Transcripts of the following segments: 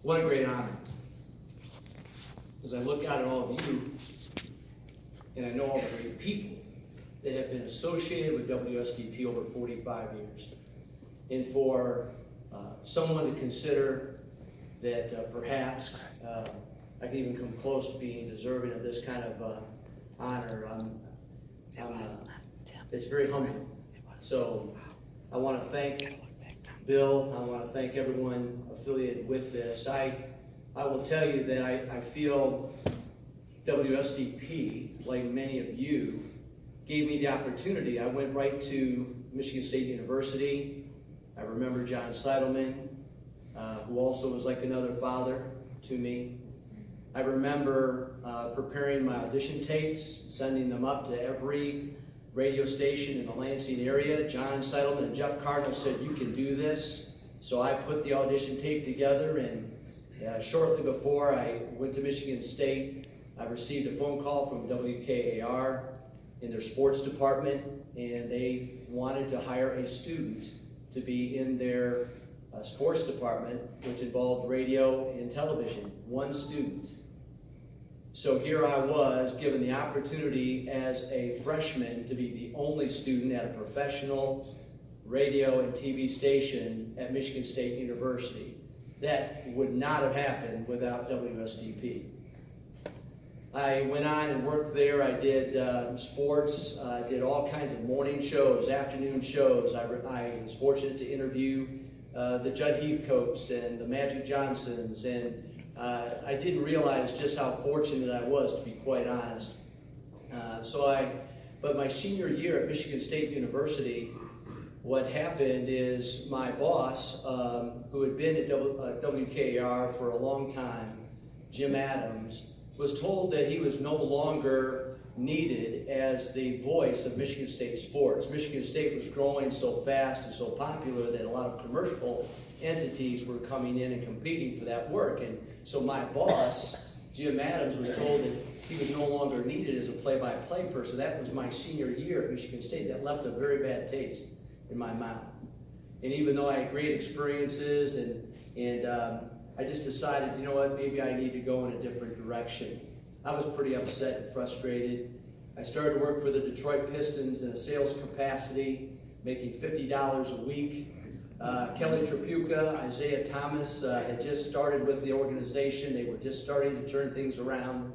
What a great honor. As I look out at all of you, and I know all the great people that have been associated with WSDP over 45 years, and for someone to consider that perhaps I can even come close to being deserving of this kind of honor, it's very humbling. So I want to thank Bill, I want to thank everyone affiliated with this. I will tell you that I feel WSDP, like many of you, gave me the opportunity. I went right to Michigan State University. I remember John Seidelman, who also was like another father to me. I remember preparing my audition tapes, sending them up to every radio station in the Lansing area. John Seidelman and Jeff Cardinal said, "You can do this." So I put the audition tape together, and shortly before I went to Michigan State, I received a phone call from WKAR in their sports department, and they wanted to hire a student to be in their sports department, which involved radio and television, one student. So here I was given the opportunity as a freshman to be the only student at a professional radio and TV station at Michigan State University. That would not have happened without WSDP. I went on and worked there. I did sports, did all kinds of morning shows, afternoon shows. I was fortunate to interview the Judd Heathcotes and the Magic Johnsons, and I didn't realize just how fortunate I was, to be quite honest. But my senior year at Michigan State University, what happened is my boss, who had been at WKR for a long time, Jim Adams, was told that he was no longer needed as the voice of Michigan State sports. Michigan State was growing so fast and so popular that a lot of commercial entities were coming in and competing for that work. And so my boss, Jim Adams, was told that he was no longer needed as a play-by-play person. That was my senior year at Michigan State. That left a very bad taste in my mouth. And even though I had great experiences and I just decided, you know what, maybe I need to go in a different direction. I was pretty upset and frustrated. I started to work for the Detroit Pistons in a sales capacity, making $50 a week. Kelly Tripucka, Isaiah Thomas had just started with the organization. They were just starting to turn things around.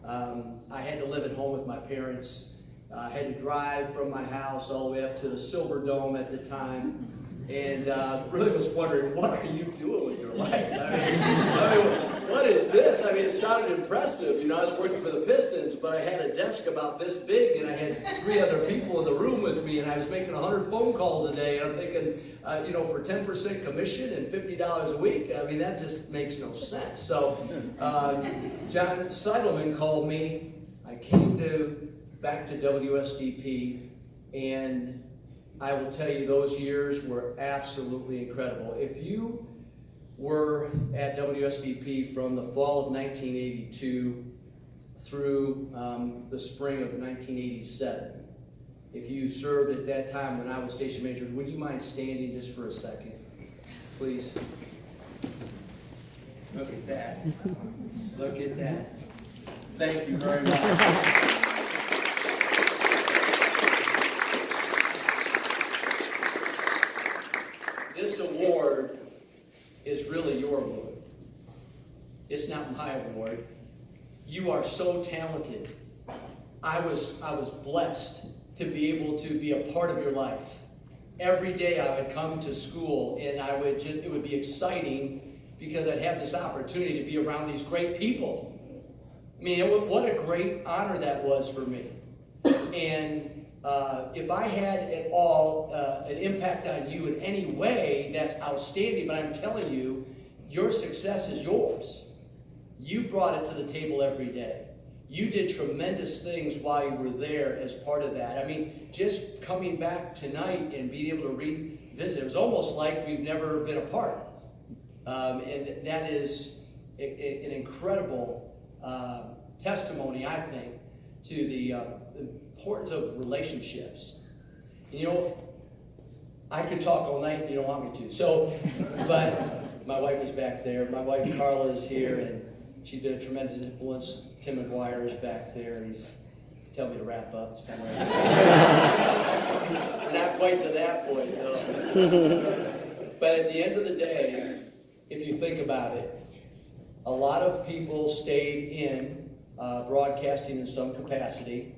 I had to live at home with my parents. I had to drive from my house all the way up to the Silver Dome at the time, and really was wondering, what are you doing with your life? I mean, what is this? I mean, it sounded impressive. You know, I was working for the Pistons, but I had a desk about this big, and I had 3 other people in the room with me, and I was making 100 phone calls a day. And I'm thinking, you know, for 10% commission and $50 a week, I mean, that just makes no sense. So John Seidelman called me. I came back to WSDP, and I will tell you, those years were absolutely incredible. If you were at WSDP from the fall of 1982 through the spring of 1987, if you served at that time when I was station manager, would you mind standing just for a second, please? Look at that. Look at that. Thank you very much. This award is really your award. It's not my award. You are so talented. I was blessed to be able to be a part of your life. Every day I would come to school, and it would be exciting because I'd have this opportunity to be around these great people. I mean, what a great honor that was for me. And if I had at all an impact on you in any way, that's outstanding, but I'm telling you, your success is yours. You brought it to the table every day. You did tremendous things while you were there as part of that. I mean, just coming back tonight and being able to revisit, it was almost like we've never been apart. And that is an incredible testimony, I think, to the importance of relationships. And, you know, I could talk all night, you don't want me to. So, but My wife is back there. My wife Carla is here, and she's been a tremendous influence. Tim McGuire is back there. He's telling me to wrap up. It's time to wrap up. Not quite to that point, though. But at the end of the day, if you think about it, a lot of people stayed in broadcasting in some capacity,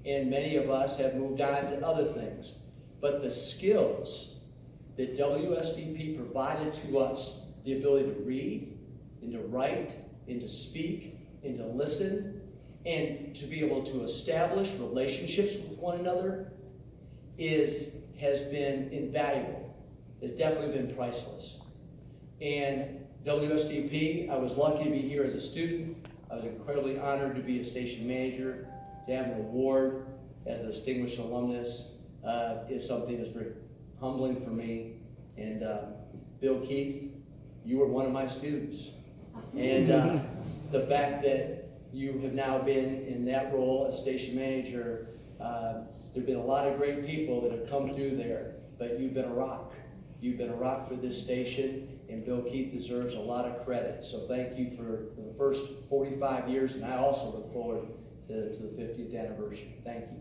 and many of us have moved on to other things. But the skills that WSDP provided to us, the ability to read, and to write, and to speak, and to listen, and to be able to establish relationships with one another has been invaluable. It's definitely been priceless. And WSDP, I was lucky to be here as a student. I was incredibly honored to be a station manager. To have an award as a distinguished alumnus is something that's very humbling for me. And Bill Keith, you were one of my students. And the fact that you have now been in that role as station manager, there have been a lot of great people that have come through there, but you've been a rock. You've been a rock for this station, and Bill Keith deserves a lot of credit. So thank you for the first 45 years, and I also look forward to the 50th anniversary. Thank you.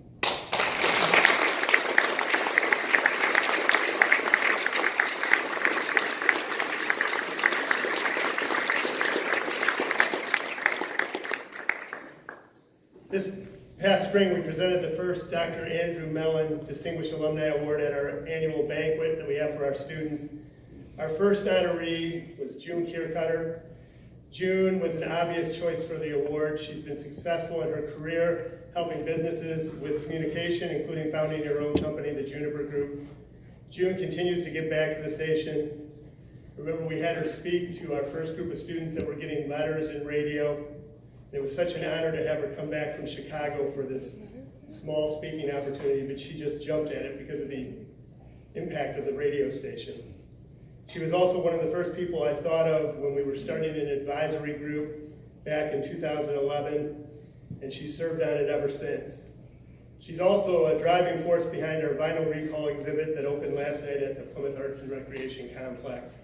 This past spring, we presented the first Dr. Andrew Melon Distinguished Alumni Award at our annual banquet that we have for our students. Our first honoree was June Kiercutter. June was an obvious choice for the award. She's been successful in her career, helping businesses with communication, including founding her own company, the Juniper Group. June continues to give back to the station. Remember, we had her speak to our first group of students that were getting letters and radio. It was such an honor to have her come back from Chicago for this small speaking opportunity, but she just jumped at it because of the impact of the radio station. She was also one of the first people I thought of when we were starting an advisory group back in 2011, and she served on it ever since. She's also a driving force behind our vinyl recall exhibit that opened last night at the Plymouth Arts and Recreation Complex.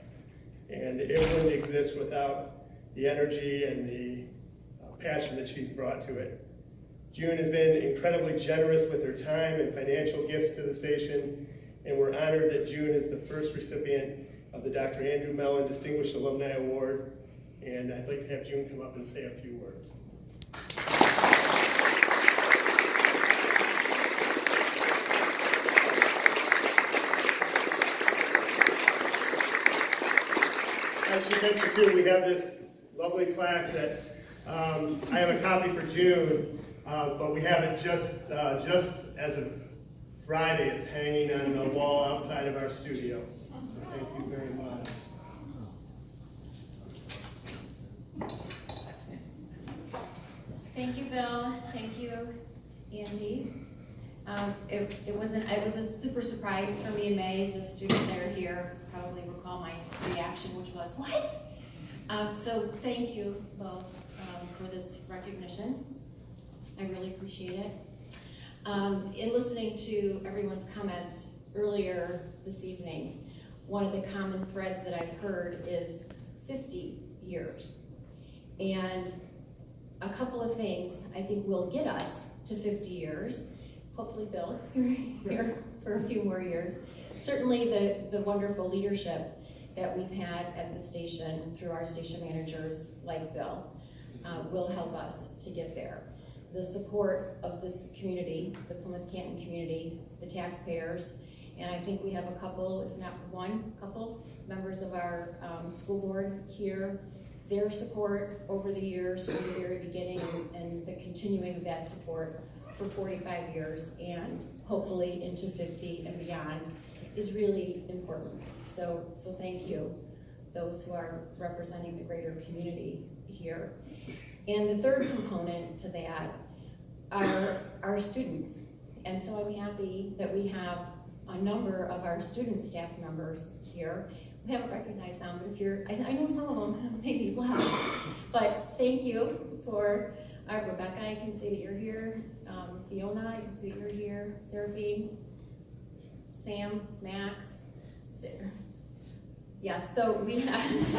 And it wouldn't exist without the energy and the passion that she's brought to it. June has been incredibly generous with her time and financial gifts to the station, and we're honored that June is the first recipient of the Dr. Andrew Melon Distinguished Alumni Award, and I'd like to have June come up and say a few words. As she mentioned too, we have this lovely plaque that I have a copy for June, but we have it just as of Friday. It's hanging on the wall outside of our studio. So thank you very much. Thank you, Bill. Thank you, Andy. It was a super surprise for me in May. The students that are here probably recall my reaction, which was, what? So thank you both for this recognition. I really appreciate it. In listening to everyone's comments earlier this evening, one of the common threads that I've heard is 50 years. And a couple of things I think will get us to 50 years. Hopefully, Bill, you're here for a few more years. Certainly the wonderful leadership that we've had at the station through our station managers like Bill will help us to get there. The support of this community, the Plymouth Canton community, the taxpayers, and I think we have a couple, if not one, couple members of our school board here. Their support over the years from the very beginning and the continuing of that support for 45 years and hopefully into 50 and beyond is really important. So thank you, those who are representing the greater community here. And the third component to that are our students. And so I'm happy that we have a number of our student staff members here. We haven't recognized them, but if you're, I know some of them maybe left, but thank you for, Rebecca, I can see that you're here. Fiona, I can see that you're here. Seraphine, Sam, Max, Yes, so we have,